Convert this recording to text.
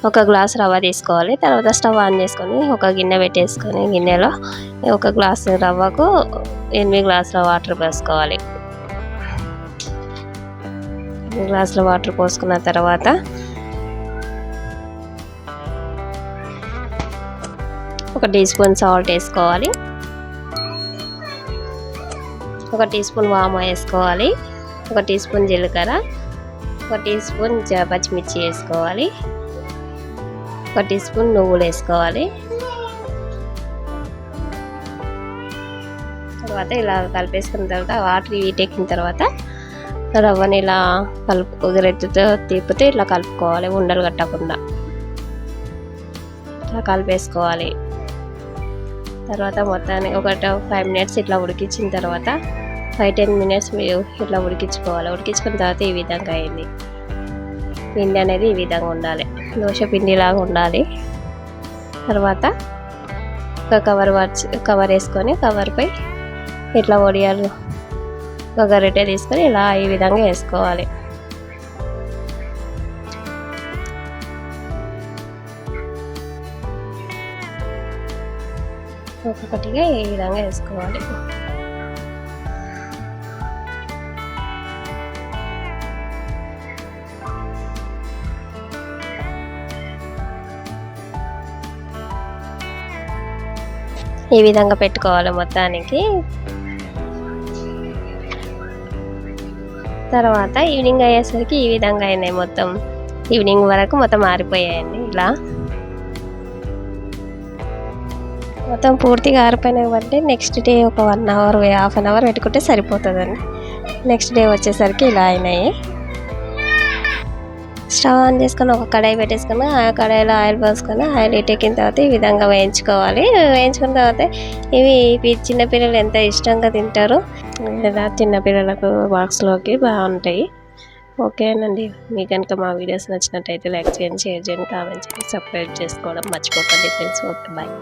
ఒక గ్లాస్ రవ్వ తీసుకోవాలి. తర్వాత స్టవ్ ఆన్ చేసుకొని ఒక గిన్నె పెట్టేసుకొని గిన్నెలో ఒక గ్లాసు రవ్వకు 8 గ్లాసుల వాటర్ పోసుకోవాలి. 8 గ్లాసుల వాటర్ పోసుకున్న తర్వాత ఒక టీ స్పూన్ సాల్ట్ వేసుకోవాలి. ఒక టీ స్పూన్ వాము వేసుకోవాలి. ఒక టీ స్పూన్ జీలకర్ర, ఒక టీ స్పూన్ పచ్చిమిర్చి వేసుకోవాలి. ఒక టీ స్పూన్ నువ్వులు వేసుకోవాలి. తర్వాత ఇలా కలిపేసుకున్న తర్వాత వాటర్ వీటెక్కిన తర్వాత రవ్వని ఇలా గరిటెతో తిప్పితే ఇట్లా కలుపుకోవాలి, ఉండలు కట్టకుండా ఇట్లా కలిపేసుకోవాలి. తర్వాత మొత్తాన్ని ఒక 5 మినిట్స్ ఇట్లా ఉడికించిన తర్వాత 5-10 మినిట్స్ ఇట్లా ఉడికించుకోవాలి. ఉడికించుకున్న తర్వాత ఈ విధంగా అయింది. పిండి అనేది ఈ విధంగా ఉండాలి, దోశ పిండిలాగా ఉండాలి. తర్వాత ఒక కవర్ వేసుకొని కవర్పై ఇట్లా వడియాలు ఒక గరిటె తీసుకొని ఇలా ఈ విధంగా వేసుకోవాలి. ఒక్కొక్కటిగా ఈ విధంగా వేసుకోవాలి. ఈ విధంగా పెట్టుకోవాలి మొత్తానికి. తర్వాత ఈవినింగ్ అయ్యేసరికి ఈ విధంగా అయినాయి. మొత్తం ఈవినింగ్ వరకు మొత్తం ఆరిపోయాయండి. ఇలా మొత్తం పూర్తిగా ఆరిపోయినాయి కాబట్టి నెక్స్ట్ డే ఒక 1 అవర్ 1/2 అవర్ పెట్టుకుంటే సరిపోతుందండి. నెక్స్ట్ డే వచ్చేసరికి ఇలా అయినాయి. స్టవ్ ఆన్ చేసుకొని ఒక కడాయి పెట్టేసుకొని ఆ కడాయిలో ఆయిల్ పోసుకొని ఆయిల్ ఎక్కిన తర్వాత ఈ విధంగా వేయించుకోవాలి. వేయించుకున్న తర్వాత ఇవి చిన్నపిల్లలు ఎంత ఇష్టంగా తింటారు, లేదా చిన్నపిల్లలకు బాక్స్లోకి బాగుంటాయి. ఓకేనండి, మీకు కనుక మా వీడియోస్ నచ్చినట్టయితే లైక్ చేయండి, షేర్ చేయండి, కామెంట్ చేయండి, సబ్స్క్రైబ్ చేసుకోవడం మర్చిపోకండి ఫ్రెండ్స్. Okay, bye.